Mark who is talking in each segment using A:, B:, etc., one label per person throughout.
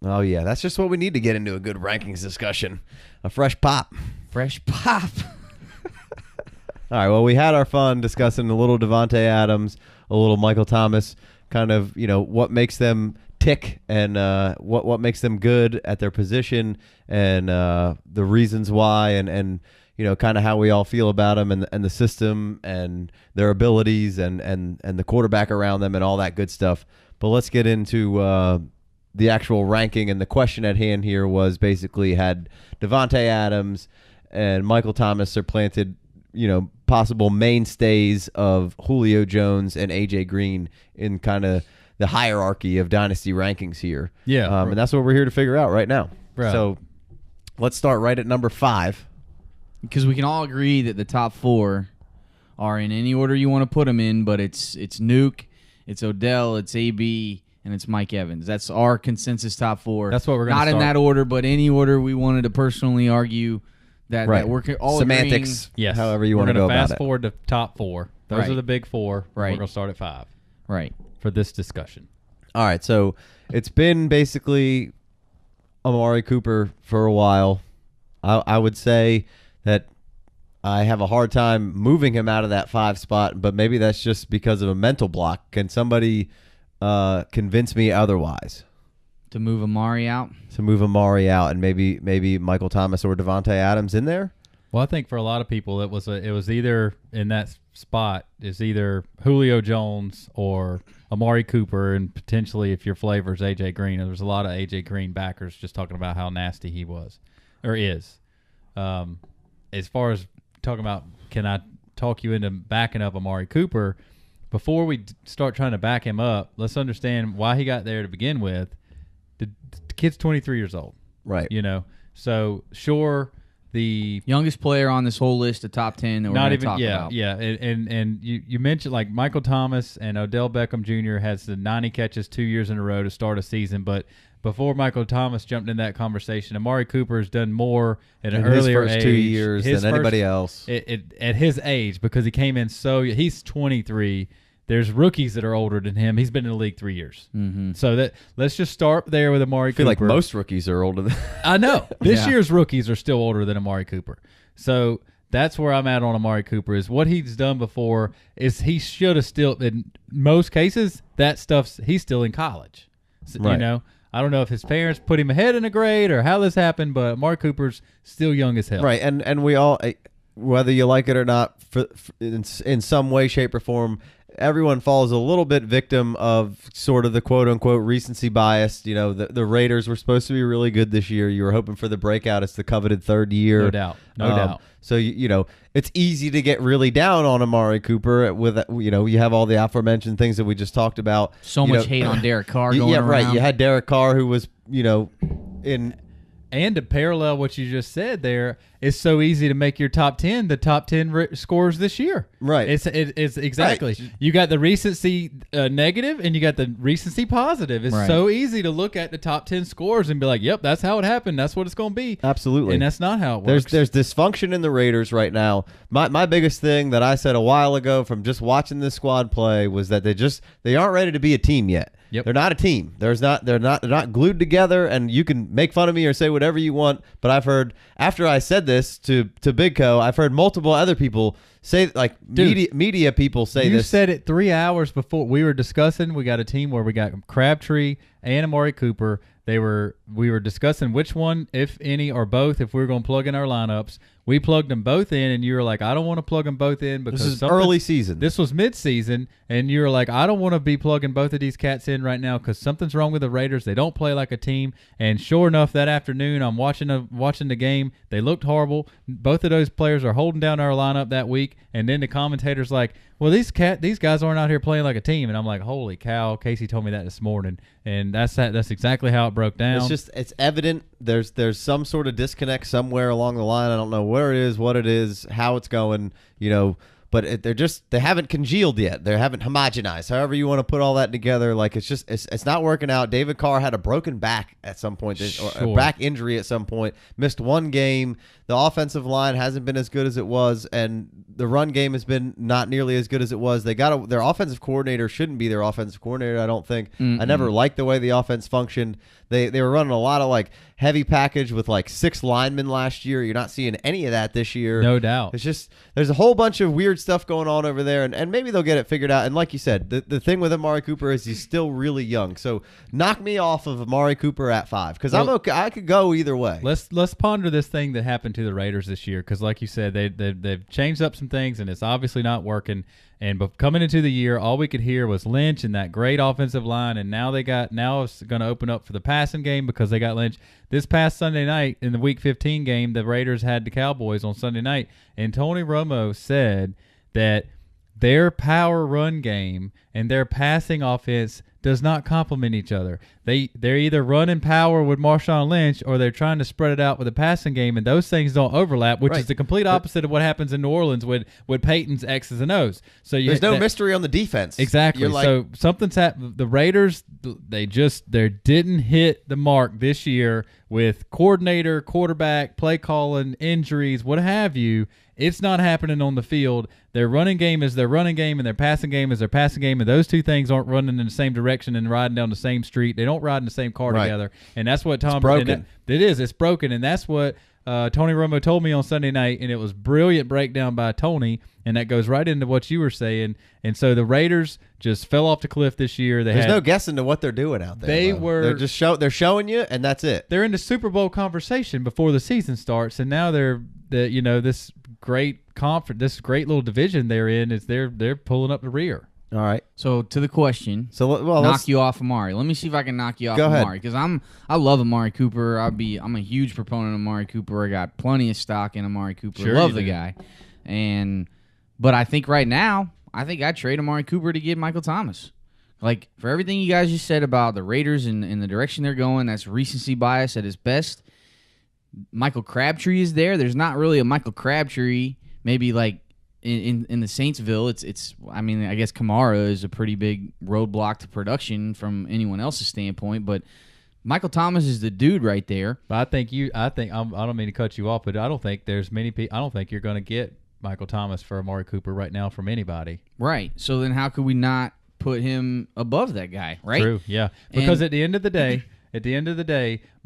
A: Oh, yeah. That's just what we need to get into a good rankings discussion. A fresh pop.
B: Fresh pop.
A: All right, well, we had our fun discussing a little Davante Adams, a little Michael Thomas, kind of, what makes them tick and what makes them good at their position and the reasons why and kind of how we all feel about them and the system and their abilities and the quarterback around them and all that good stuff. But let's get into the actual ranking. And the question at hand here was basically had Davante Adams and Michael Thomas supplanted possible mainstays of Julio Jones and AJ Green in kind of the hierarchy of dynasty rankings here.
C: Yeah.
A: And that's what we're here to figure out right now.
C: Right.
A: So let's start right at number 5.
B: Because we can all agree that the top 4 are in any order you want to put them in, but it's Nuke, it's Odell, it's AB, and it's Mike Evans. That's our consensus top 4.
C: That's what we're going to
B: Not
C: start.
B: in that order, but any order we wanted to personally argue that,
A: Right.
B: that we're all
A: Semantics,
C: Yes.
A: however you want to
C: We're
A: go
C: going to
A: about
C: fast
A: it.
C: forward to top 4. Those
B: Right.
C: are the big 4.
B: Right.
C: We're going to start at 5
B: Right.
C: for this discussion.
A: All right, so it's been basically Amari Cooper for a while. I would say that I have a hard time moving him out of that 5 spot, but maybe that's just because of a mental block. Can somebody convince me otherwise?
B: To move Amari out?
A: To move Amari out and maybe Michael Thomas or Davante Adams in there?
C: Well, I think for a lot of people, it was either in that spot is either Julio Jones or Amari Cooper, and potentially if your flavor is AJ Green. There's a lot of AJ Green backers just talking about how nasty he was or is. As far as talking about, can I talk you into backing up Amari Cooper? Before we start trying to back him up, let's understand why he got there to begin with. The kid's 23 years old,
A: Right.
C: So sure. The
B: Youngest player on this whole list of top 10 that we're going to talk about.
C: Yeah. And you mentioned like Michael Thomas and Odell Beckham Jr. has the 90 catches 2 years in a row to start a season, but before Michael Thomas jumped in that conversation, Amari Cooper has done more at an earlier
A: his first
C: age.
A: 2 years than anybody else.
C: At his age, because he came in he's 23. There's rookies that are older than him. He's been in the league 3 years.
B: Mm-hmm.
C: So let's just start there with Amari
A: I feel
C: Cooper.
A: like most rookies are older than
C: I know. This
B: Yeah.
C: year's rookies are still older than Amari Cooper. So that's where I'm at on Amari Cooper is what he's done before is he should have still, in most cases, he's still in college. So,
A: Right.
C: I don't know if his parents put him ahead in a grade or how this happened, but Amari Cooper's still young as hell.
A: Right, and we all, whether you like it or not, in some way, shape, or form, everyone falls a little bit victim of sort of the quote-unquote recency bias. The Raiders were supposed to be really good this year. You were hoping for the breakout. It's the coveted third year.
C: No doubt. No doubt.
A: So, it's easy to get really down on Amari Cooper with, you have all the aforementioned things that we just talked about.
B: So much hate on Derek Carr going around.
A: Right. You had Derek Carr who was, in...
C: And to parallel what you just said there, it's so easy to make your top 10 the top 10 scores this year.
A: Right.
C: It's exactly.
A: Right.
C: You got the recency negative and you got the recency positive. It's
B: Right.
C: so easy to look at the top 10 scores and be like, yep, that's how it happened. That's what it's going to be.
A: Absolutely.
C: And that's not how it works.
A: There's dysfunction in the Raiders right now. My biggest thing that I said a while ago from just watching this squad play was that they aren't ready to be a team yet.
C: Yep.
A: They're not a team. They're not glued together, and you can make fun of me or say whatever you want, but I've heard after I said this to Big Co, I've heard multiple other people say, like, media people say
C: you
A: this.
C: said it 3 hours before we were discussing. We got a team where we got Crabtree and Amari Cooper. We were discussing which one, if any, or both, if we were going to plug in our lineups. We plugged them both in, and you were like, I don't want to plug them both in because
A: This is early season.
C: This was mid-season, and you were like, I don't want to be plugging both of these cats in right now because something's wrong with the Raiders. They don't play like a team. And sure enough, that afternoon, I'm watching the game. They looked horrible. Both of those players are holding down our lineup that week. And then the commentator's like, well, these guys aren't out here playing like a team. And I'm like, holy cow, Casey told me that this morning. And that's exactly how it broke down.
A: It's evident there's some sort of disconnect somewhere along the line. I don't know where it is, what it is, how it's going. but they haven't congealed yet. They haven't homogenized. However you want to put all that together, like it's not working out. David Carr had a broken back at some point, or a back injury at some point. Missed one game. The offensive line hasn't been as good as it was, and the run game has been not nearly as good as it was. They got their offensive coordinator shouldn't be their offensive coordinator. I don't think. I never liked the way the offense functioned. They were running a lot of like heavy package with like 6 linemen last year. You're not seeing any of that this year.
C: No doubt.
A: It's just there's a whole bunch of weird stuff going on over there, and maybe they'll get it figured out. And like you said, the thing with Amari Cooper is he's still really young. So knock me off of Amari Cooper at 5 because I'm okay. I could go either way.
C: Let's ponder this thing that happened to the Raiders this year because, like you said, they've changed up some things and it's obviously not working. And coming into the year, all we could hear was Lynch and that great offensive line, and now it's going to open up for the passing game because they got Lynch. This past Sunday night in the Week 15 game, the Raiders had the Cowboys on Sunday night, and Tony Romo said that their power run game and their passing offense does not complement each other. They're either running power with Marshawn Lynch or they're trying to spread it out with a passing game, and those things don't overlap, which is the complete opposite of what happens in New Orleans with Peyton's X's and O's. So
A: there's no mystery on the defense.
C: Exactly. So something's happened. The Raiders, they didn't hit the mark this year with coordinator, quarterback, play calling, injuries, what have you. It's not happening on the field. Their running game is their running game, and their passing game is their passing game, and those two things aren't running in the same direction and riding down the same street. They don't ride in the same car together, and that's what Tom.
A: It's broken.
C: It's broken, and that's what Tony Romo told me on Sunday night, and it was brilliant breakdown by Tony, and that goes right into what you were saying. And so the Raiders just fell off the cliff this year.
A: There's no guessing to what they're doing out there. They're showing you, and that's it.
C: They're in the Super Bowl conversation before the season starts, and now this great conference, this great little division they're in they're pulling up the rear.
A: All right.
B: So to the question, knock you off Amari. Let me see if I can knock you off Amari because I love Amari Cooper. I'm a huge proponent of Amari Cooper. I got plenty of stock in Amari Cooper.
C: Sure,
B: love the guy, but I think right now I'd trade Amari Cooper to get Michael Thomas. Like for everything you guys just said about the Raiders and the direction they're going, that's recency bias at its best. Michael Crabtree is there. There's not really a Michael Crabtree. Maybe like in the Saintsville, it's. I mean, I guess Kamara is a pretty big roadblock to production from anyone else's standpoint, but Michael Thomas is the dude right there.
C: But I don't mean to cut you off, but I don't think there's many people. I don't think you're going to get Michael Thomas for Amari Cooper right now from anybody.
B: Right. So then, how could we not put him above that guy? Right.
C: True. Yeah. Because at the end of the day,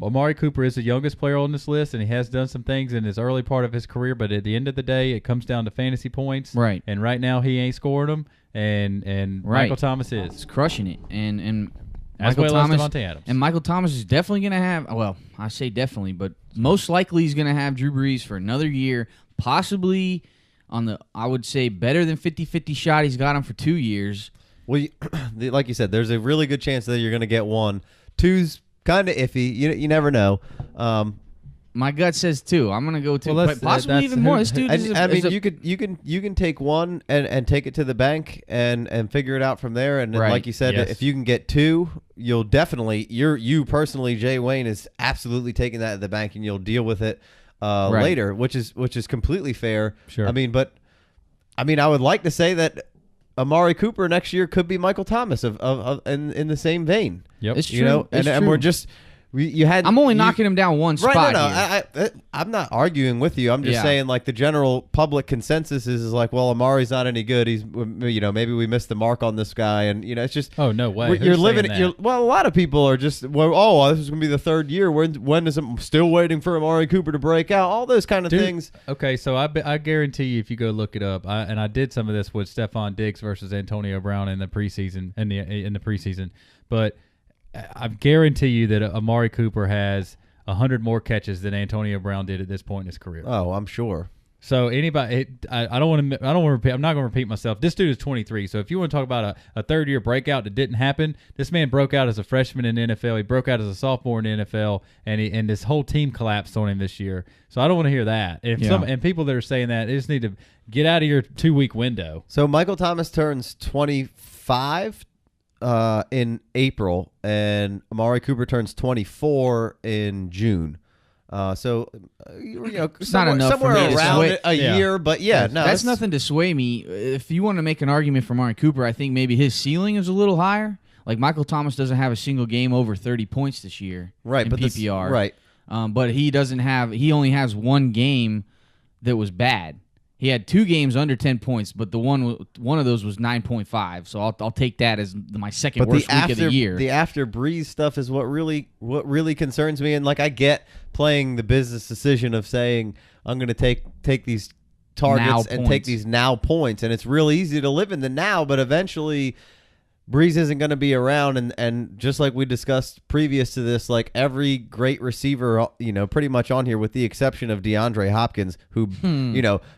C: Amari Cooper is the youngest player on this list, and he has done some things in his early part of his career. But at the end of the day, it comes down to fantasy points.
B: Right.
C: And right now, he ain't scoring them, and Michael Thomas is.
B: He's crushing it. And
C: as
B: Michael
C: well
B: Thomas,
C: as Devontae Adams.
B: And Michael Thomas is definitely going to have, well, I say definitely, but most likely he's going to have Drew Brees for another year, possibly on the, I would say, better than 50-50 shot. He's got him for 2 years.
A: Well, like you said, there's a really good chance that you're going to get one. Two's kind of iffy. You never know.
B: My gut says 2. I'm gonna go 2, but possibly even more. This dude
A: you can take one and take it to the bank and figure it out from there. And then, like you said, if you can get 2, you'll definitely you personally, Jay Wayne, is absolutely taking that at the bank, and you'll deal with it later, which is completely fair.
C: Sure.
A: I mean, I would like to say that Amari Cooper next year could be Michael Thomas in the same vein.
C: Yep.
B: It's true.
A: And we're just I'm
B: only knocking him down one spot.
A: No, I'm not arguing with you. I'm just saying, like, the general public consensus is like, well, Amari's not any good. He's, maybe we missed the mark on this guy, and it's just.
C: Oh, no way.
A: You're living. Well, a lot of people are just, this is gonna be the 3rd year. When is it still waiting for Amari Cooper to break out? All those kind of things.
C: Okay, so I guarantee you, if you go look it up, and I did some of this with Stephon Diggs versus Antonio Brown in the preseason, but I guarantee you that Amari Cooper has 100 more catches than Antonio Brown did at this point in his career.
A: Oh, I'm sure.
C: So anybody, I don't want to repeat. I'm not going to repeat myself. This dude is 23. So if you want to talk about a 3rd-year breakout that didn't happen, this man broke out as a freshman in the NFL. He broke out as a sophomore in the NFL, and this whole team collapsed on him this year. So I don't want to hear that. And people that are saying that, they just need to get out of your 2-week window.
A: So Michael Thomas turns 25 in April, and Amari Cooper turns 24 in June.
B: It's not enough for me
A: somewhere
B: to
A: around
B: sway-
A: a
C: Yeah.
A: year, but yeah, no,
B: That's nothing to sway me. If you want to make an argument for Amari Cooper, I think maybe his ceiling is a little higher. Like Michael Thomas doesn't have a single game over 30 points this year,
A: right,
B: in
A: but
B: PPR,
A: right.
B: But he doesn't have. He only has one game that was bad. He had 2 games under 10 points, but the one of those was 9.5. So I'll take that as my second
A: But
B: worst
A: the
B: week
A: after
B: of the year.
A: the after Breeze stuff is what really concerns me. And like I get playing the business decision of saying I'm going to take these targets
B: Now
A: and take
B: points.
A: these now points, and it's real easy to live in the now, but eventually Breeze isn't going to be around, and just like we discussed previous to this, like every great receiver, pretty much on here with the exception of DeAndre Hopkins, who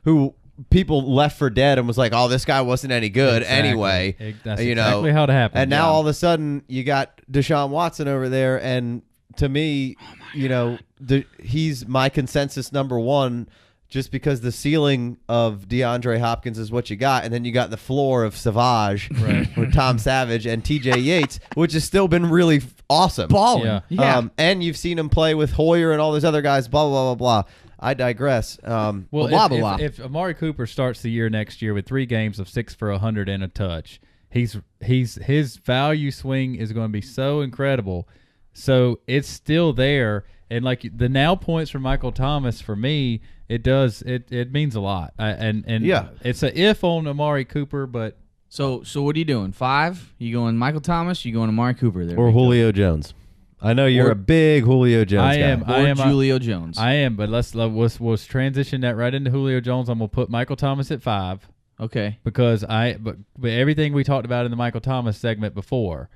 A: who people left for dead and was like, oh, this guy wasn't any good
C: Exactly.
A: anyway.
C: That's
A: you know,
C: exactly how it happened.
A: and now all of a sudden you got Deshaun Watson over there, and to me, he's my consensus number one. Just because the ceiling of DeAndre Hopkins is what you got, and then you got the floor of Savage with Tom Savage and TJ Yates, which has still been really awesome.
B: balling. Yeah.
A: And you've seen him play with Hoyer and all those other guys, blah, blah, blah, blah. I digress.
C: Well,
B: blah, blah, blah.
C: if Amari Cooper starts the year next year with 3 games of 6 for 100 and a touch, his value swing is going to be so incredible. So it's still there. And like the now points for Michael Thomas, for me, it means a lot. And
A: Yeah.
C: it's a if on Amari Cooper, but
B: So what are you doing? 5? You going Michael Thomas? You going Amari Cooper there?
A: Or
B: Big
A: Julio Jones. I know you're
B: Or-
A: a big Julio Jones guy.
B: Dog? Or Julio Jones?
C: I am. But let's transition that right into Julio Jones. I'm gonna put Michael Thomas at 5
B: Okay.
C: because but everything we talked about in the Michael Thomas segment before.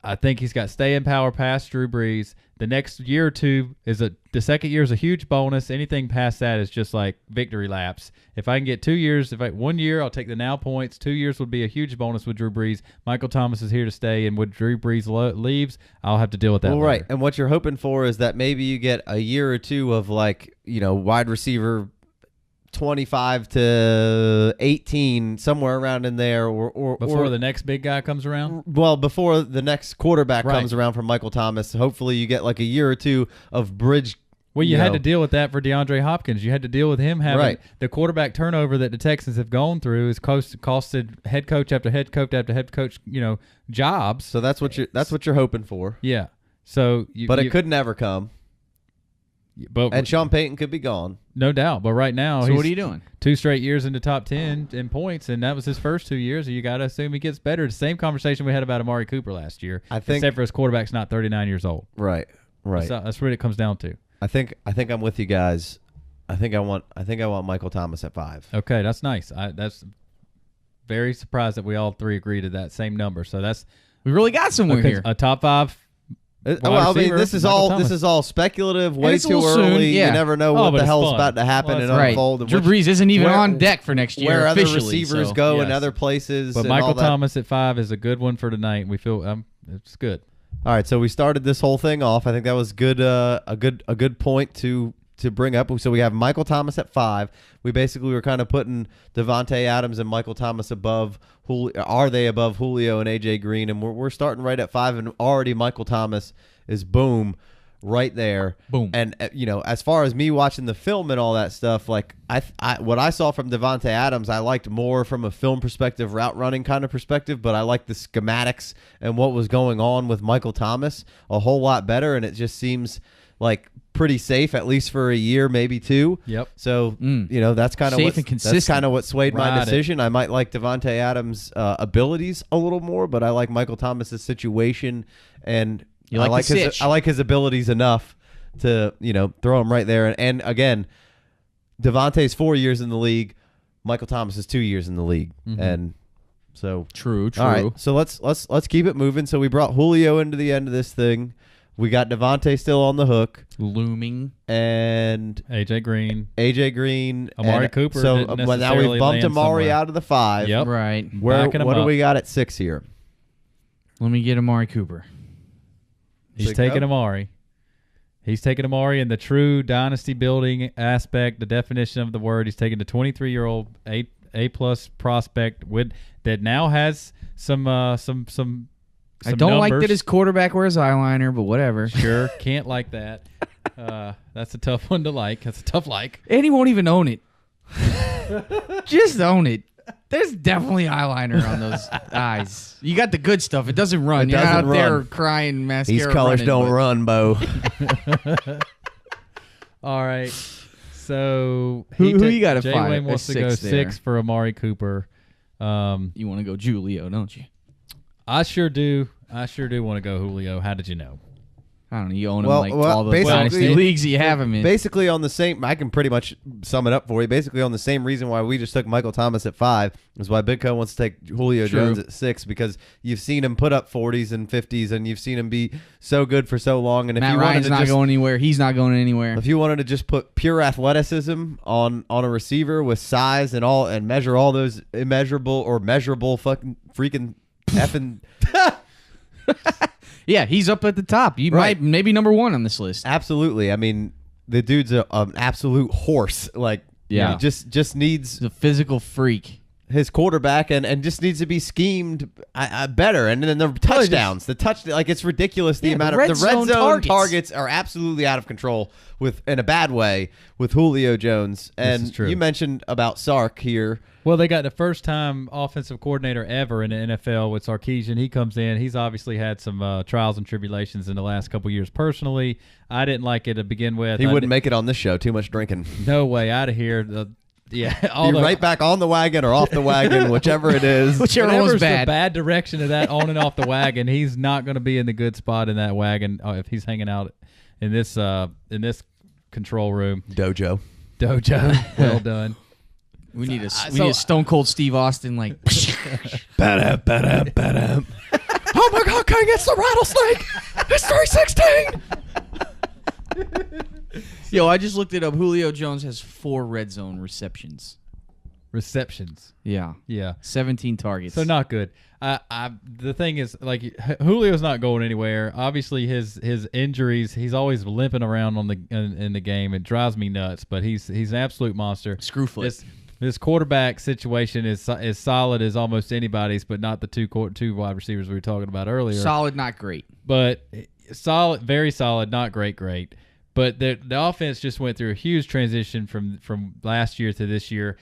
C: I think he's got staying power past Drew Brees. The next year or two the second year is a huge bonus. Anything past that is just like victory laps. If I can get 2 years, 1 year, I'll take the now points. 2 years would be a huge bonus with Drew Brees. Michael Thomas is here to stay, and when Drew Brees leaves, I'll have to deal with that.
A: Well,
C: later.
A: right. And what you're hoping for is that maybe you get a year or two of wide receiver 25 to 18, somewhere around in there, or
C: Before the next big guy comes around.
A: before the next quarterback
C: Right.
A: comes around from Michael Thomas. Hopefully you get like a year or two of bridge.
C: Well, you had to deal with that for DeAndre Hopkins. You had to deal with him having
A: Right.
C: the quarterback turnover that the Texans have gone through has costed head coach after head coach after head coach, jobs.
A: So that's what you're hoping for.
C: Yeah. So,
A: But it could never come.
C: But
A: And Sean Payton could be gone.
C: no doubt. But right now,
B: So
C: he's
B: what are you doing?
C: 2 straight years into top 10 in points, and that was his first 2 years. You got to assume he gets better. The same conversation we had about Amari Cooper last year.
A: I think-
C: except for his quarterback's not 39 years old.
A: Right. Right.
C: That's what it comes down to.
A: I think I'm with you guys. I think I want Michael Thomas at 5.
C: Okay, that's nice. That's very surprised that we all 3 agree to that same number. So that's
B: We really got somewhere here.
C: a top 5.
A: Well, I mean,
C: receiver,
A: this is
C: Michael
A: all
C: Thomas.
A: speculative, way
B: it's a
A: too
B: little soon,
A: early.
B: yeah.
A: You never know
C: Oh,
A: what
C: but
A: the
C: it's
A: hell's
C: fun.
A: about to happen
C: Well,
A: and
C: that's
B: Right.
A: unfold. and
B: Drew
A: which-
B: Brees isn't even
A: where-
B: on deck for next year
A: where other
B: officially.
A: receivers
B: so.
A: go in
C: Yes.
A: other places.
C: But
A: and
C: Michael
A: all that.
C: Thomas at 5 is a good one for tonight. We feel it's good.
A: All right, so we started this whole thing off. I think that was good. A good point to bring up. So we have Michael Thomas at 5. We basically were kind of putting Devontae Adams and Michael Thomas above. Are they above Julio and AJ Green? And we're starting right at 5, and already Michael Thomas is boom. Right there,
B: Boom.
A: And as far as me watching the film and all that stuff, like what I saw from Devontae Adams, I liked more from a film perspective, route running kind of perspective. But I liked the schematics and what was going on with Michael Thomas a whole lot better, and it just seems like pretty safe, at least for a year, maybe 2.
C: Yep.
A: So that's kind of
B: Safe and consistent.
A: That's kind of what swayed my
C: Ride it.
A: decision. I might like Devontae Adams' abilities a little more, but I like Michael Thomas's situation, and
B: You like the
A: his
B: sitch.
A: I like his abilities enough to throw him right there. And again, Devontae's 4 years in the league, Michael Thomas is 2 years in the league, and so
B: True.
A: all right. So let's keep it moving. So we brought Julio into the end of this thing. We got Devontae still on the hook,
B: Looming.
A: and
C: AJ Green.
A: AJ Green,
C: Amari
A: and
C: Cooper
A: So
C: didn't
A: now
C: necessarily
A: we've bumped
C: land
A: Amari
C: somewhere.
A: out of the 5.
C: Yep.
B: Right.
C: Backing him
A: What do
C: up.
A: we got at 6 here?
B: Let me get Amari Cooper.
C: He's
A: Big
C: taking
A: up.
C: Amari. He's taking Amari in the true dynasty building aspect, the definition of the word. He's taking the 23-year-old A+ prospect that now has some
B: I don't like
C: numbers.
B: that his quarterback wears eyeliner, but whatever.
C: Sure, can't like that. That's a tough one to like. That's a tough like.
B: And he won't even own it. Just own it. There's definitely eyeliner on those eyes. You got the good stuff. It doesn't run.
A: It
B: You're
A: doesn't
B: not out there
A: run.
B: crying mascara.
A: These colors
B: running,
A: don't
B: but-
A: run, Bo.
C: All right. So
B: Who you got at
C: Jay
B: 5?
C: Wayne wants
B: At
C: to go
B: 6 there.
C: 6 for Amari Cooper.
B: You want to go Julio, don't you?
C: I sure do. I sure do want to go Julio. How did you know?
B: I don't know. You own him
A: Well,
B: like
A: well,
B: all the
A: basically-
B: dynasty leagues you have him in.
A: Basically on the same, I can pretty much sum it up for you. Basically on the same reason why we just took Michael Thomas at 5 is why Big Co wants to take Julio
B: True.
A: Jones at 6, because you've seen him put up 40s and 50s, and you've seen him be so good for so long. And if
B: Matt
A: you wanted
B: Ryan's
A: to
B: not
A: just,
B: going anywhere. He's not going anywhere.
A: if you wanted to just put pure athleticism on a receiver with size and all, and measure all those immeasurable or measurable fucking freaking effing.
B: Yeah, he's up at the top. You
A: Right.
B: might maybe number 1 on this list.
A: Absolutely. I mean, the dude's an absolute horse. Like,
B: Yeah.
A: he just needs
B: He's a physical freak.
A: his quarterback and just needs to be schemed better. And then the touchdowns, like it's ridiculous the
B: Yeah,
A: amount
B: the
A: of
B: red
A: the red
B: zone
A: zone
B: targets.
A: targets are absolutely out of control in a bad way with Julio Jones. And
C: is true.
A: you mentioned about Sark here.
C: Well, they got the first time offensive coordinator ever in the NFL with Sarkisian. He comes in. He's obviously had some trials and tribulations in the last couple years personally. I didn't like it to begin with.
A: He wouldn't make it on this show. Too much drinking.
C: No way out of here. Yeah,
A: Be right back on the wagon or off the wagon, whichever it is.
B: Whichever
C: Whatever's
B: one's bad.
C: the bad direction of that on and off the wagon, he's not going to be in the good spot in that wagon if he's hanging out in this control room
A: Dojo.
C: dojo. Well done.
B: We need a
C: so-
B: need a Stone Cold Steve Austin like.
A: Ba-da, ba-da, ba-da. Oh my God, King, it's the rattlesnake. It's 316.
B: Yo, I just looked it up. Julio Jones has 4 red zone receptions.
C: Receptions.
B: Yeah,
C: Yeah.
B: 17 targets.
C: So not good. The thing is, like, Julio's not going anywhere. Obviously, his injuries, he's always limping around in the game. It drives me nuts. But he's an absolute monster.
B: Screwfoot.
C: This quarterback situation is solid as almost anybody's, but not the two wide receivers we were talking about earlier.
B: Solid, not great.
C: But solid, very solid, not great. But the offense just went through a huge transition from last year to this year.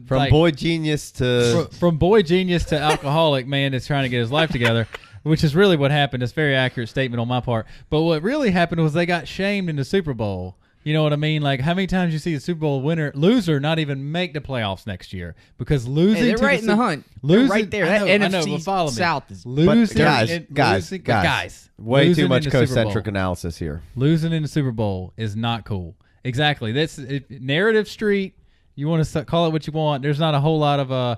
A: From boy genius to
C: from boy genius to alcoholic man that's trying to get his life together, which is really what happened. It's a very accurate statement on my part. But what really happened was they got shamed in the Super Bowl. You know what I mean? Like, how many times you see a Super Bowl loser not even make the playoffs next year because losing
B: Hey, they're
C: to
B: right in the hunt.
C: Losing,
B: They're right there.
C: I
B: That
C: know, but
B: NFC
C: follow me.
B: South is
C: losing.
A: guys, way
C: losing
A: too much
C: in the Super Bowl.
A: concentric analysis here.
C: Losing in the Super Bowl is not cool. Exactly. That's narrative street. You want to call it what you want. There's not a whole lot of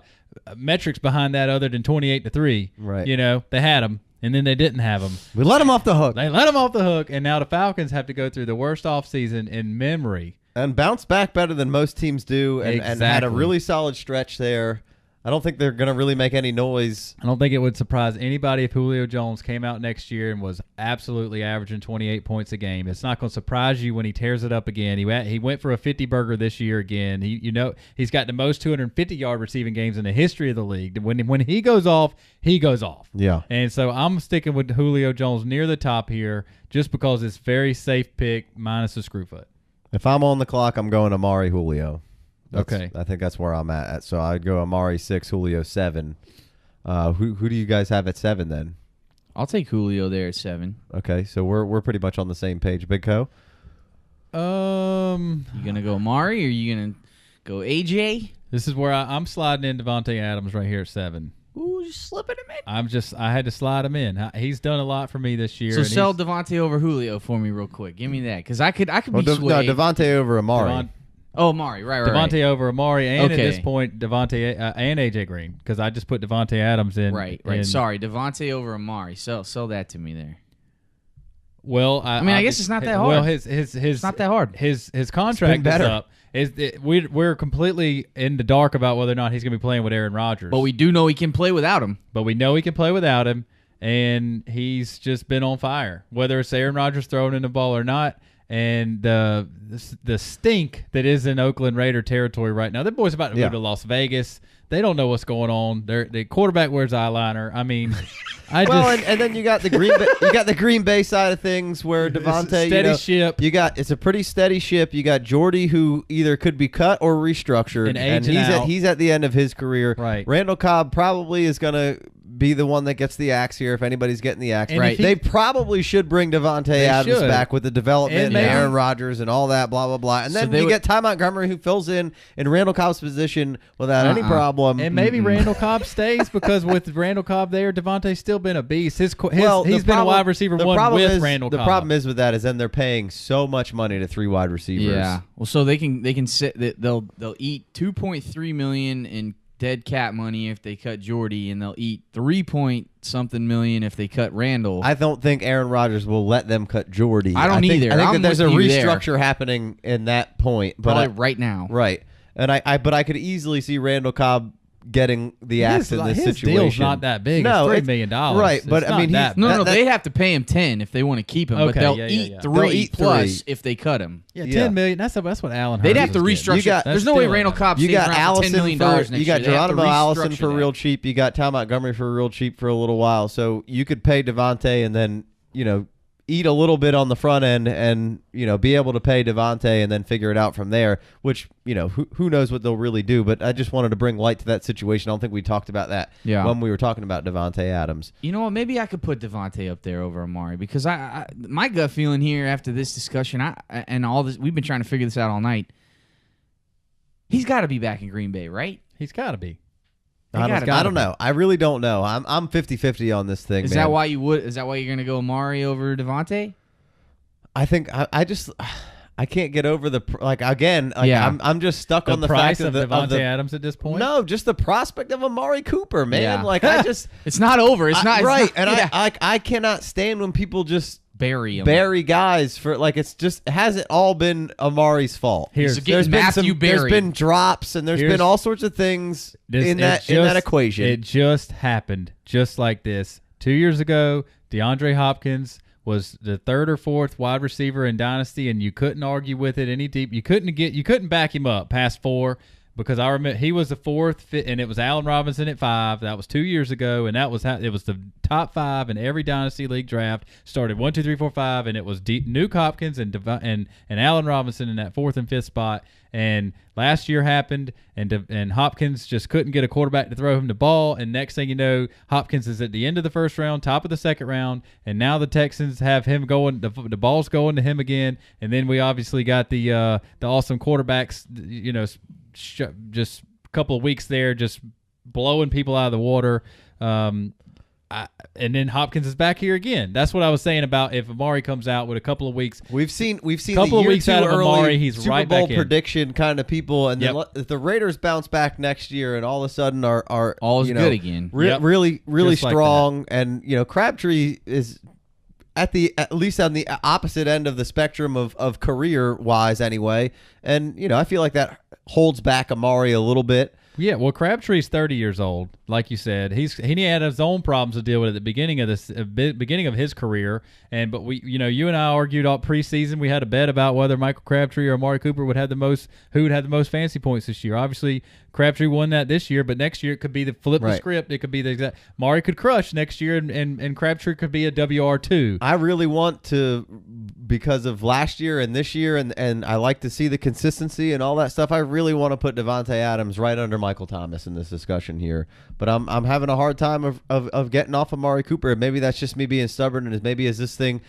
C: metrics behind that other than 28-3.
A: Right.
C: You know, they had them, and then they didn't have them.
A: We let him off the hook
C: They let him off the hook, and now the Falcons have to go through the worst offseason in memory.
A: and bounce back better than most teams do, and had a
C: Exactly.
A: really solid stretch there. I don't think they're going to really make any noise.
C: I don't think it would surprise anybody if Julio Jones came out next year and was absolutely averaging 28 points a game. It's not going to surprise you when he tears it up again. He went for a 50-burger this year again. He's got the most 250-yard receiving games in the history of the league. When he goes off, he goes off.
A: Yeah.
C: And so I'm sticking with Julio Jones near the top here just because it's very safe pick minus the screwfoot.
A: If I'm on the clock, I'm going Amari Julio.
C: Okay.
A: I think that's where I'm at. So I'd go Amari 6, Julio 7. Who do you guys have at 7 then?
B: I'll take Julio there at 7.
A: Okay, so we're pretty much on the same page. Big Co?
B: You gonna go Amari or you gonna go AJ?
C: This is where I'm sliding in Devontae Adams right here at 7.
B: Ooh, just slipping him in.
C: I had to slide him in. He's done a lot for me this year.
B: So
C: and
B: sell
C: he's-
B: Devontae over Julio for me real quick. Give me that because I could
A: Well,
B: be swayed.
A: Devontae over Amari.
C: Devon-
B: Oh, Amari, right.
C: Devontae over Amari, and
B: Okay.
C: at this point, Devontae and AJ Green, because I just put Devontae Adams in.
B: Right.
C: in-
B: Sorry, Devontae over Amari. Sell that to me there.
C: Well,
B: I guess it's not that hard.
C: Well, his
B: It's not that hard.
C: His contract
A: better.
C: is up. We're completely in the dark about whether or not he's going to be playing with Aaron Rodgers.
B: But we do know he can play without him.
C: But we know he can play without him, and he's just been on fire. Whether it's Aaron Rodgers throwing in the ball or not, and the stink that is in Oakland Raider territory right now. The boys about to move to Las Vegas. They don't know what's going on. The quarterback wears eyeliner. I mean,
A: and then you got the Green Bay side of things where Devontae,
C: steady ship.
A: It's a pretty steady ship. You got Jordy, who either could be cut or restructured, and he's at the end of his career.
C: Right.
A: Randall Cobb probably is going to be the one that gets the axe here if anybody's getting the axe.
B: Right.
A: They probably should bring Davante Adams back with the development and Aaron Rodgers and all that, blah, blah, blah. And then you get Ty Montgomery, who fills in Randall Cobb's position without any problem.
C: And maybe Randall Cobb stays because with Randall Cobb there, Devontae's still been a beast. He's been a wide receiver one with Randall Cobb.
A: The problem is with that is then they're paying so much money to 3 wide receivers.
B: Yeah. Well, so they can sit. They'll eat $2.3 million in dead cap money if they cut Jordy, and they'll eat 3-point-something million if they cut Randall.
A: I don't think Aaron Rodgers will let them cut Jordy.
B: I don't either.
A: I think that there's a restructure happening in that point, but
B: probably right now.
A: Right, and I could easily see Randall Cobb getting the axe in this situation.
C: His deal's not that big.
A: No,
C: it's $3 million.
A: Right, but
C: it's
A: I mean,
B: they have to pay him 10 if they want to keep him, but they'll eat 3 plus if they cut him.
C: Yeah, $10 million. That's what Allen.
B: They'd have to restructure. There's no way Randall Cobb stays around for $10 million next year.
A: You got Geronimo Allison for real cheap. You got Ty Montgomery for real cheap for a little while. So you could pay Devontae and then eat a little bit on the front end and be able to pay Devontae and then figure it out from there, which who knows what they'll really do. But I just wanted to bring light to that situation. I don't think we talked about that when we were talking about Davante Adams.
B: You know what, maybe I could put Devontae up there over Amari, because I my gut feeling here after this discussion and all this, we've been trying to figure this out all night, he's got to be back in Green Bay, right?
C: He's got to be.
A: I don't know. I really don't know. I'm 50-50 on this thing.
B: Is that why you're going to go Amari over Devontae?
A: I think I can't get over I'm just stuck on the
C: price
A: fact
C: of Devontae Adams at this point.
A: No, just the prospect of Amari Cooper, man.
B: Yeah. It's not over. It's not
A: right.
B: It's not,
A: I cannot stand when people just
B: bury
A: guys for it hasn't all been Amari's fault.
B: There's been
A: drops and there's been all sorts of things in that equation.
C: It just happened just like this. 2 years ago, DeAndre Hopkins was the 3rd or 4th wide receiver in Dynasty, and you couldn't argue with it any deep. You couldn't back him up past 4. Because I remember he was the 4th fit, and it was Allen Robinson at 5. That was 2 years ago, and that was it was the top 5 in every Dynasty League draft. Started 1, 2, 3, 4, 5, and it was Nuke Hopkins and Allen Robinson in that 4th and 5th spot. And last year happened, and Hopkins just couldn't get a quarterback to throw him the ball. And next thing you know, Hopkins is at the end of the 1st round, top of the 2nd round, and now the Texans have him going. The ball's going to him again, and then we obviously got the awesome quarterbacks, just a couple of weeks there, just blowing people out of the water. And then Hopkins is back here again. That's what I was saying about if Amari comes out with a couple of weeks.
A: We've seen
C: a couple of weeks out of Amari. He's
A: Super
C: right
A: Bowl
C: back
A: prediction kind of people, and then if the Raiders bounce back next year, and all of a sudden are
B: all is good again,
A: really
C: just
A: strong, like and Crabtree is at least on the opposite end of the spectrum of career wise anyway, and I feel like that holds back Amari a little bit.
C: Yeah, well, Crabtree's 30 years old, like you said. He had his own problems to deal with at the beginning of his career, but we, you and I argued all preseason. We had a bet about whether Michael Crabtree or Amari Cooper would have who would have the most fantasy points this year. Obviously, Crabtree won that this year, but next year it could be the flip the script. It could be the exact. Amari could crush next year, and Crabtree could be a WR2.
A: I really want to, because of last year and this year, and I like to see the consistency and all that stuff. I really want to put Davante Adams right under Michael Thomas in this discussion here, but I'm having a hard time of getting off Amari Cooper. Maybe that's just me being stubborn, and maybe as this thing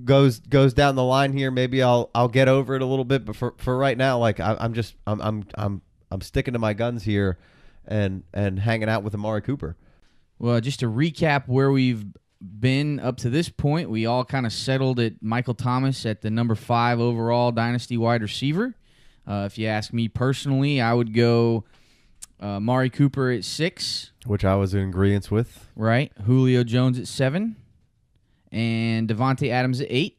A: goes down the line here, maybe I'll get over it a little bit. But for right now, I'm sticking to my guns here, and hanging out with Amari Cooper.
B: Well, just to recap where we've been up to this point, we all kind of settled at Michael Thomas at the number 5 overall Dynasty wide receiver. If you ask me personally, I would go Amari Cooper at 6.
A: Which I was in agreement with.
B: Right. Julio Jones at 7. And Davante Adams at 8.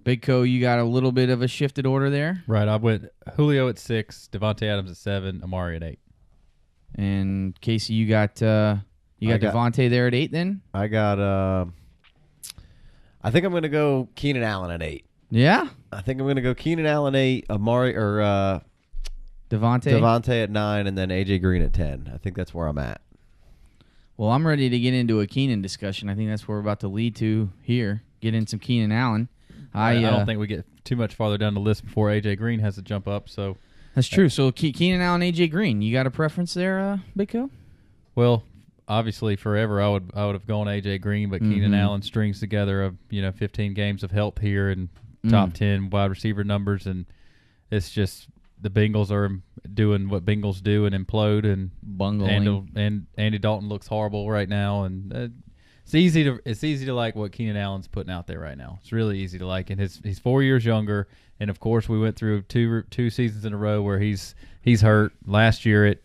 B: Big Co, you got a little bit of a shifted order there.
C: Right. I went Julio at 6, Davante Adams at 7, Amari at 8.
B: And Casey, you got Davante there at 8 then?
A: I got I think I'm going to go Keenan Allen at 8.
B: Yeah,
A: I think I'm going to go Keenan Allen 8, Amari or
B: Devontae.
A: at 9, and then AJ Green at 10. I think that's where I'm at.
B: Well, I'm ready to get into a Keenan discussion. I think that's where we're about to lead to here. Get in some Keenan Allen.
C: I don't think we get too much farther down the list before AJ Green has to jump up. So
B: that's true. So Keenan Allen, AJ Green. You got a preference there, Big Co?
C: well, obviously forever I would have gone AJ Green, but Keenan Allen strings together 15 games of health here and top 10 wide receiver numbers, and it's just the Bengals are doing what Bengals do and implode, and
B: bungling.
C: And Andy Dalton looks horrible right now, and it's easy to like what Keenan Allen's putting out there right now. It's really easy to like, and he's 4 years younger, and of course we went through two seasons in a row where he's hurt. Last year it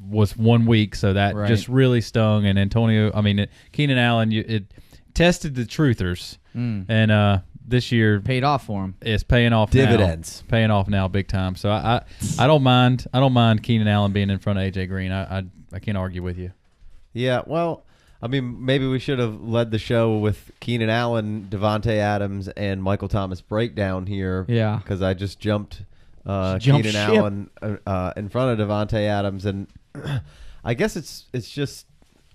C: was 1 week, so that just really stung. And Keenan Allen, it tested the truthers, and this year
B: paid off for him.
C: It's paying off
A: Dividends.
C: now. Paying off now big time. So I don't mind Keenan Allen being in front of AJ Green. I can't argue with you.
A: Yeah, well, I mean, maybe we should have led the show with Keenan Allen, Devontae Adams, and Michael Thomas breakdown here.
B: Yeah,
A: because I just jumped
B: Jump
A: Keenan
B: ship.
A: Allen in front of Devontae Adams, and I guess it's just,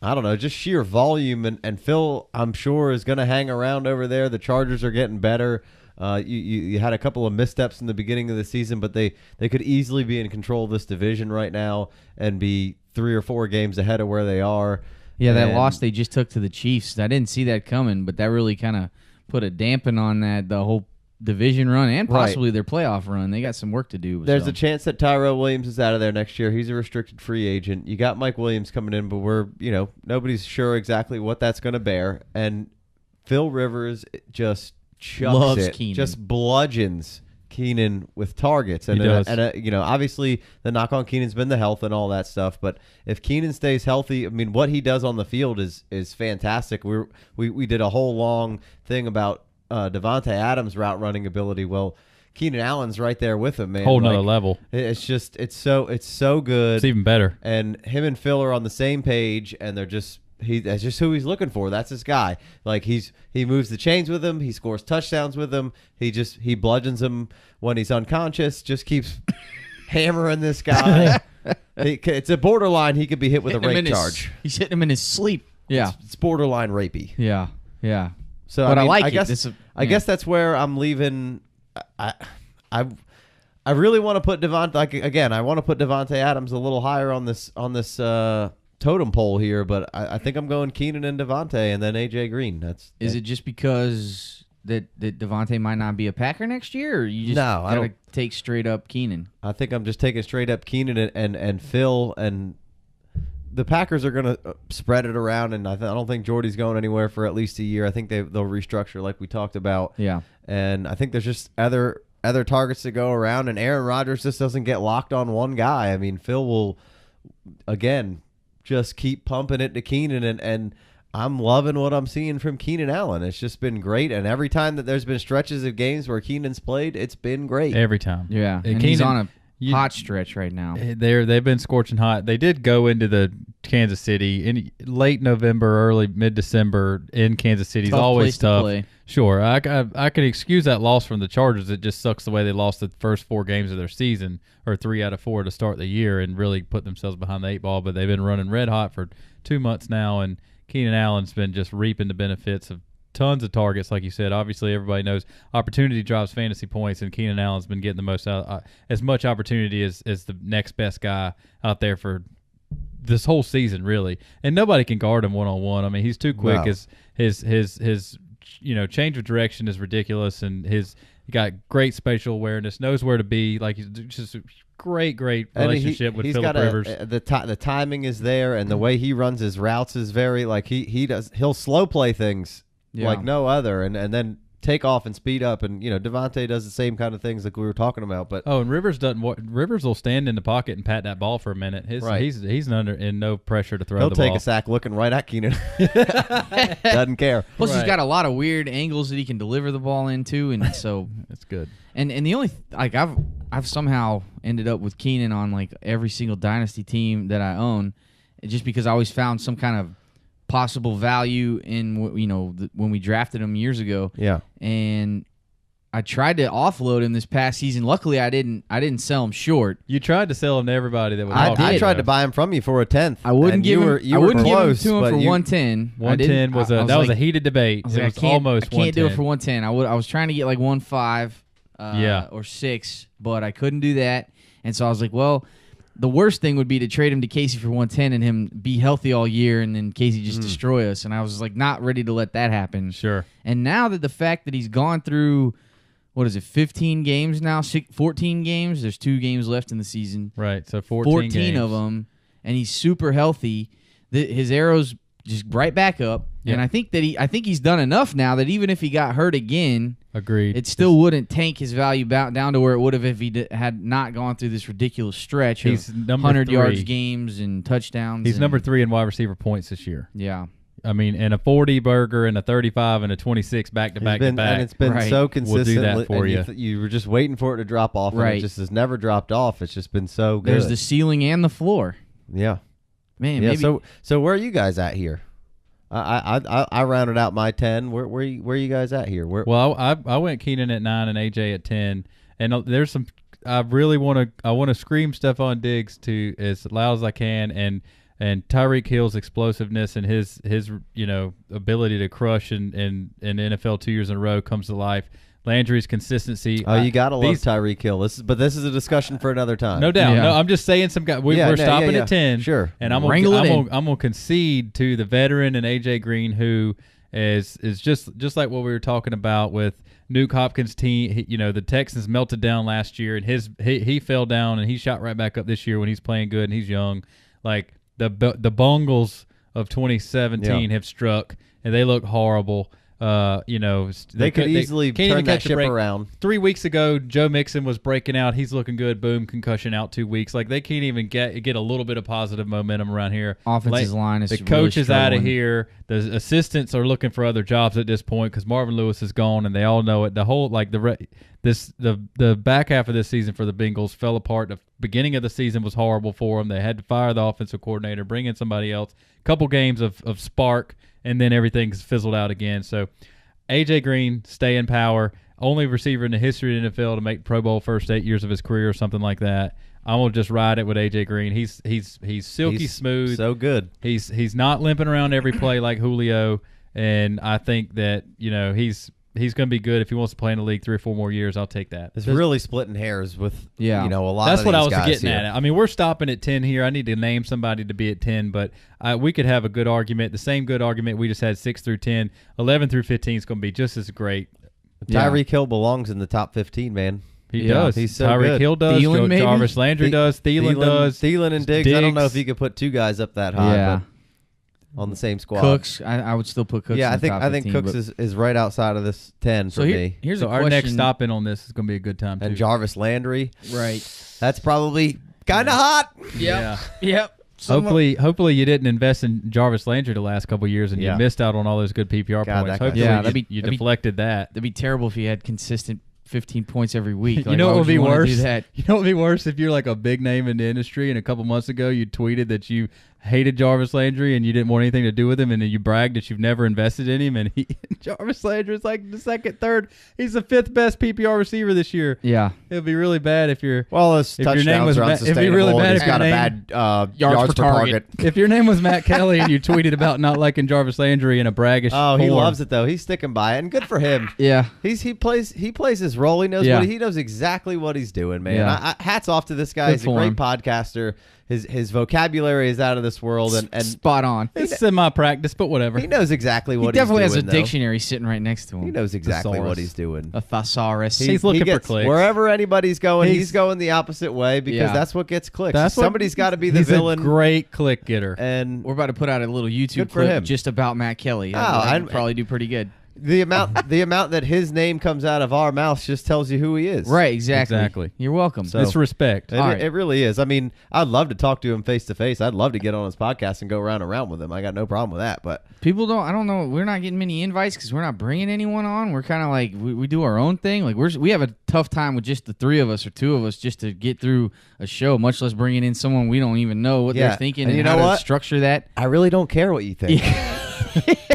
A: I don't know, just sheer volume, and Phil, I'm sure, is going to hang around over there. The Chargers are getting better. You had a couple of missteps in the beginning of the season, but they could easily be in control of this division right now and be 3 or 4 games ahead of where they are.
B: Yeah, that loss they just took to the Chiefs, I didn't see that coming, but that really kind of put a dampen on the whole division run and possibly their playoff run. They got some work to do.
A: There's a chance that Tyrell Williams is out of there next year. He's a restricted free agent. You got Mike Williams coming in, but nobody's sure exactly what that's going to bear. And Phil Rivers just
B: loves
A: it,
B: Keenan.
A: just bludgeons Keenan with targets. And,
C: he does.
A: Obviously the knock on Keenan's been the health and all that stuff. But if Keenan stays healthy, I mean, what he does on the field is fantastic. We did a whole long thing about Devontae Adams' route running ability. Well, Keenan Allen's right there with him, man.
C: Whole nother level.
A: It's so good.
C: It's even better.
A: And him and Phil are on the same page, and that's just who he's looking for. That's his guy. Like he moves the chains with him. He scores touchdowns with him. He bludgeons him when he's unconscious. Just keeps hammering this guy. It's a borderline. He could be hit with a rape charge.
B: He's hitting him in his sleep. Yeah,
A: it's borderline rapey.
B: Yeah.
A: So
B: but
A: I guess that's where I'm leaving. I really want to put I want to put Devontae Adams a little higher on this totem pole here, but I think I'm going Keenan and Devontae and then AJ Green.
B: Is it just because that Devontae might not be a Packer next year, or you just gotta take straight up Keenan?
A: I think I'm just taking straight up Keenan and Phil, and the Packers are going to spread it around, and I don't think Jordy's going anywhere for at least a year. I think they'll restructure like we talked about.
B: Yeah.
A: And I think there's just other targets to go around, and Aaron Rodgers just doesn't get locked on one guy. I mean, Phil will, again, just keep pumping it to Keenan, and I'm loving what I'm seeing from Keenan Allen. It's just been great, and every time that there's been stretches of games where Keenan's played, it's been great.
C: Every time.
B: Yeah, and he's on a hot stretch right now.
C: They've been scorching hot. They did go into the Kansas City in late November, early mid-December in Kansas City. It's always tough.
B: To play.
C: Sure, I can excuse that loss from the Chargers. It just sucks the way they lost the first 4 games of their season, or 3 out of 4 to start the year, and really put themselves behind the 8 ball. But they've been running red hot for 2 months now, and Keenan Allen's been just reaping the benefits of tons of targets, like you said. Obviously, everybody knows opportunity drives fantasy points, and Keenan Allen's been getting the most out, as much opportunity as the next best guy out there for this whole season, really. And nobody can guard him one-on-one. I mean, he's too quick.
A: No.
C: His change of direction is ridiculous, and he got great spatial awareness, knows where to be. Like, he's just a great relationship with Phillip Rivers.
A: The timing is there, and the way he runs his routes is very, like, he'll slow play things like no other, and then take off and speed up, and Devontae does the same kind of things like we were talking about. But
C: and Rivers Rivers will stand in the pocket and pat that ball for a minute. He's in no pressure to throw the ball.
A: He'll take a sack looking right at Keenan. Doesn't care.
B: Plus, he's got a lot of weird angles that he can deliver the ball into, and so
C: it's good.
B: And the only I've somehow ended up with Keenan on like every single dynasty team that I own, just because I always found some kind of possible value in when we drafted him years ago.
A: Yeah.
B: And I tried to offload him this past season. Luckily, I didn't sell him short.
C: You tried to sell him to everybody that was.
A: I tried to buy him from you for a 10th.
B: I wouldn't give him.
A: You
B: I
A: were
B: wouldn't
A: close,
B: give him to him
A: but
B: for
A: you-
B: 110.
C: 110 was a heated debate.
B: I
C: It was almost
B: I can't do it
C: 110.
B: for 110. I was trying to get like 1.5 or 6, but I couldn't do that. And so I was like, well, the worst thing would be to trade him to Casey for 110 and him be healthy all year and then Casey just destroy us. And I was like not ready to let that happen.
C: Sure.
B: And now that the fact that he's gone through, 15 games now, 14 games, there's 2 games left in the season.
C: Right. So 14 games.
B: of them, and he's super healthy. His arrows just right back up.
C: Yeah.
B: And I think he's done enough now that even if he got hurt again,
C: Agreed.
B: it still wouldn't tank his value down to where it would have if he had not gone through this ridiculous stretch
C: He's
B: of
C: number
B: 100
C: 3.
B: yards games and touchdowns.
C: He's
B: and,
C: number 3 in wide receiver points this year.
B: Yeah.
C: I mean, and a 40 burger and a 35 and a 26 back to
A: He's
C: back
A: been-
C: to back.
A: And it's been
B: Right.
A: so
C: We'll
A: consistent.
C: do that for
A: and
C: you.
A: You were just waiting for it to drop off, and
B: Right.
A: it just has never dropped off. It's just been so good.
B: There's the ceiling and the floor.
A: yeah.
B: Man,
A: Yeah.
B: maybe
A: So where are you guys at here? I rounded out my 10. Where you guys at here?
C: Well, I went Keenan at 9 and AJ at 10, and there's some. I really want to scream Stephon Diggs to as loud as I can, and Tyreek Hill's explosiveness and his ability to crush in NFL 2 years in a row comes to life. Landry's consistency.
A: Oh, you gotta love
C: these-
A: Tyreek Hill. This is a discussion for another time.
C: No doubt.
B: Yeah.
C: No, I'm just saying some guy. We're
A: Yeah,
C: stopping
A: yeah.
C: at 10.
A: Sure.
C: And I'm
B: Wrangle it in.
C: gonna concede to the veteran and AJ Green, who is just like what we were talking about with Nuke Hopkins' team. The Texans melted down last year, and he fell down, and he shot right back up this year when he's playing good and he's young. Like the Bungles of 2017 have struck, and they look horrible.
A: They could easily
C: can't even
A: turn that
C: catch a
A: ship
C: break.
A: around.
C: 3 weeks ago, Joe Mixon was breaking out. He's looking good. Boom, concussion out 2 weeks. Like they can't even get a little bit of positive momentum around here.
B: offensive line is
C: The
B: really
C: coach is out of
B: struggling.
C: here. The assistants are looking for other jobs at this point because Marvin Lewis is gone, and they all know it. The whole the back half of this season for the Bengals fell apart. The beginning of the season was horrible for them. They had to fire the offensive coordinator, bring in somebody else. Couple games of spark, and then everything's fizzled out again. So AJ Green, stay in power. Only receiver in the history of the NFL to make Pro Bowl first 8 years of his career or something like that. I'm gonna just ride it with AJ Green. He's silky
A: He's
C: smooth.
A: So good.
C: He's not limping around every play like Julio, and I think that he's going to be good if he wants to play in the league 3 or 4 more years. I'll take that.
A: It's really splitting hairs with
B: Yeah.
A: a lot.
C: That's
A: of
C: what I
A: these
C: was
A: guys
C: getting
A: here.
C: at. I mean, we're stopping at 10 here. I need to name somebody to be at 10, but we could have a good argument, the same good argument we just had 6 through 10. 11 through 15 is going to be just as great.
A: Tyreek Hill belongs in the top 15 , man.
C: He
B: Yeah,
C: does.
A: he's so
C: Tyreek
A: good.
C: Hill does.
B: Thielen, maybe?
C: Jarvis Landry does. Thielen does.
A: Thielen and Diggs. I don't know if
C: Diggs.
A: you could put 2 guys up that high,
B: Yeah.
A: but on the same squad.
B: Cooks, I would still put Cooks.
A: Yeah,
B: in
A: I
B: the
A: think
B: top
A: I think
B: 15,
A: Cooks
B: but-
A: is right outside of this 10
B: So
A: for
B: here-
A: me.
B: here's
C: So
B: a
C: our
B: question.
C: next stop in on this is going to be a good time, too.
A: And Jarvis Landry,
B: Right.
A: that's probably kind of hot.
C: Yeah.
B: Yep.
C: Hopefully you didn't invest in Jarvis Landry the last couple of years and
A: Yeah.
C: you missed out on all those good PPR
A: God,
C: points.
A: that guy-
C: Hopefully
B: Yeah,
C: you
B: that'd be-
C: deflected that.
B: That'd be terrible if you had consistent 15 points every week.
C: You
B: Like,
C: know
B: why
C: what would be
B: you wanna
C: worse?
B: Do that?
C: You know what would be worse if you're like a big name in the industry and a couple months ago you tweeted that you hated Jarvis Landry and you didn't want anything to do with him, and then you bragged that you've never invested in him, and Jarvis Landry is like the second, third. He's the 5th best PPR receiver this year.
B: Yeah.
C: It would be really bad if you're
A: Well, his
C: If your name
A: touchdowns
C: was
A: are
C: Matt- it'd be
A: unsustainable.
C: really bad
A: and
C: if
A: he's
C: your
A: got a
C: name-
A: bad
B: Yards per target.
C: if your name was Matt Kelly and you tweeted about not liking Jarvis Landry in a braggish
A: Oh, he
C: form.
A: loves it though. He's sticking by it, and good for him.
B: Yeah.
A: He plays his role. He knows
B: Yeah.
A: he knows exactly what he's doing, man.
B: Yeah.
A: Hats off to this guy.
B: Good
A: He's a
B: for
A: great
B: him.
A: podcaster. His vocabulary is out of this world, and
B: Spot on.
C: It's semi-practice, but whatever.
A: he knows exactly
B: He
A: what
B: definitely
A: he's
B: has
A: doing.
B: a dictionary sitting right next to him.
A: He knows exactly
C: Thesaurus.
A: what he's doing.
B: A thesaurus.
C: He's looking for
A: gets,
C: clicks.
A: Wherever anybody's going, he's
C: He's-
A: going the opposite way because
B: Yeah.
A: that's what gets clicks.
C: That's what-
A: Somebody's got to be the
C: he's
A: villain.
C: a great click getter.
A: And
B: We're about to put out a little YouTube
A: Good for
B: clip
A: him.
B: just about Matt Kelly.
A: Oh,
B: I'd
A: I'm-
B: probably do pretty good.
A: the amount that his name comes out of our mouths just tells you who he is.
B: Right, exactly.
C: Exactly.
B: You're welcome.
A: So-
C: It's respect.
A: It,
B: All right.
A: it really is. I mean, I'd love to talk to him face to face. I'd love to get on his podcast and go round and round with him. I got no problem with that. But
B: People don't. I don't know. We're not getting many invites because we're not bringing anyone on. We're kind of like we do our own thing. Like we have a tough time with just the 3 of us or 2 of us just to get through a show. Much less bringing in someone we don't even know what
A: Yeah.
B: thing thinking
A: And
B: and
A: you
B: how
A: know
B: to
A: what?
B: structure that.
A: I really don't care what you think.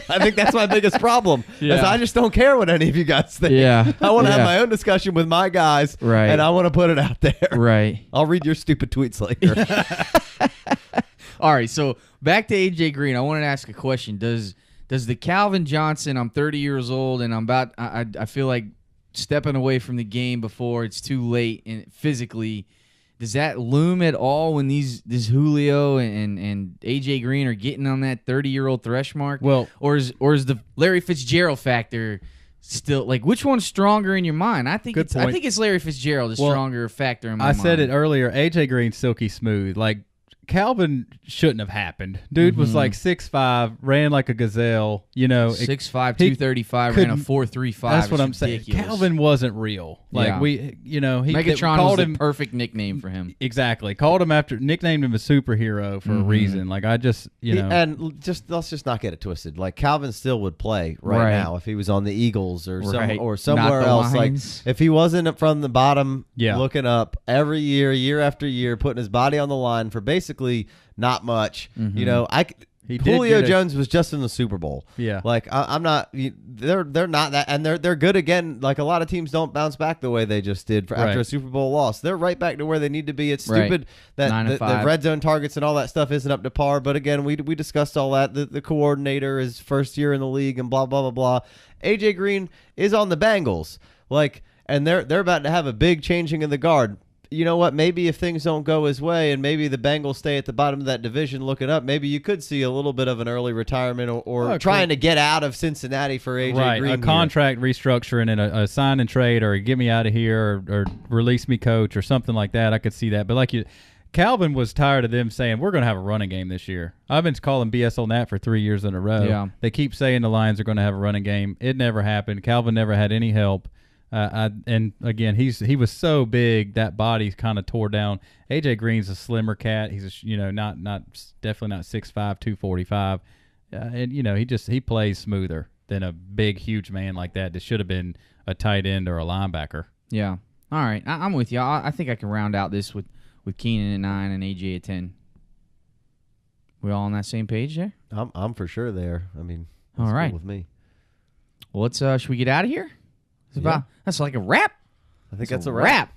A: I think that's my biggest problem.
B: Yeah.
A: Is I just don't care what any of you guys think.
B: Yeah.
A: I want to
B: Yeah.
A: have my own discussion with my guys,
B: Right.
A: and I want to put it out there.
B: Right.
A: I'll read your stupid tweets later.
B: All right, so back to AJ Green. I wanted to ask a question. Does the Calvin Johnson, I'm 30 years old and I feel like stepping away from the game before it's too late and physically, does that loom at all when this Julio and AJ Green are getting on that 30-year-old thresh mark?
C: Well-
B: or is the Larry Fitzgerald factor still, like, which one's stronger in your mind? I think
C: Good
B: I
C: point.
B: think it's Larry Fitzgerald, a
C: Well,
B: stronger factor in my
C: I
B: mind.
C: said it earlier. AJ Green, silky smooth. Like Calvin shouldn't have happened. Dude was like 6'5", ran like a gazelle. You know,
B: 6'5",
C: he
B: 235, ran a
C: couldn't-
B: 4.35.
C: That's what
B: It's
C: I'm saying.
B: ridiculous.
C: Calvin wasn't real. Like
B: Yeah.
C: he
B: Megatron
C: called
B: was
C: him
B: the perfect nickname for him.
C: exactly. Called him after nicknamed him a superhero for a reason. Like I just
A: And let's just not get it twisted. Like Calvin still would play right now if he was on the Eagles or
B: Right.
A: or somewhere
B: Not the
A: else.
B: Lions.
A: Like if he wasn't from the bottom,
C: Yeah.
A: looking up every year after year, putting his body on the line for basically not much. You know,
C: He did
A: Julio
C: get a-
A: Jones was just in the Super Bowl.
C: Yeah.
A: Like I'm not. They're not that, and they're good again. Like a lot of teams don't bounce back the way they just did after
C: Right.
A: a Super Bowl loss. They're right back to where they need to be. It's
B: Right.
A: stupid that
B: 9 and
A: the
B: 5.
A: red zone targets and all that stuff isn't up to par. But again, we discussed all that. The coordinator is first year in the league and blah blah blah blah. AJ Green is on the Bengals. Like, and they're about to have a big changing in the guard. You know what? Maybe if things don't go his way and maybe the Bengals stay at the bottom of that division looking up, maybe you could see a little bit of an early retirement or
C: Oh,
A: trying to get out of Cincinnati for AJ
C: right,
A: Green.
C: a contract restructuring and a sign and trade or get me out of here or release me, coach, or something like that. I could see that. But like Calvin was tired of them saying we're going to have a running game this year. I've been calling BS on that for 3 years in a row.
B: Yeah.
C: They keep saying the Lions are going to have a running game. It never happened. Calvin never had any help. And again, he was so big that body kind of tore down. AJ Green's a slimmer cat. He's not definitely not 6'5", 245, and he plays smoother than a big huge man like that. That should have been a tight end or a linebacker.
B: Yeah. All right. I'm with you. I think I can round out this with Keenan at 9 and AJ at 10. We all on that same page there?
A: I'm for sure there. I mean,
B: All
A: that's
B: right.
A: cool with me.
B: Well, let's should we get out of here? That's like a wrap.
A: I think
B: It's
A: that's
B: a
A: a wrap.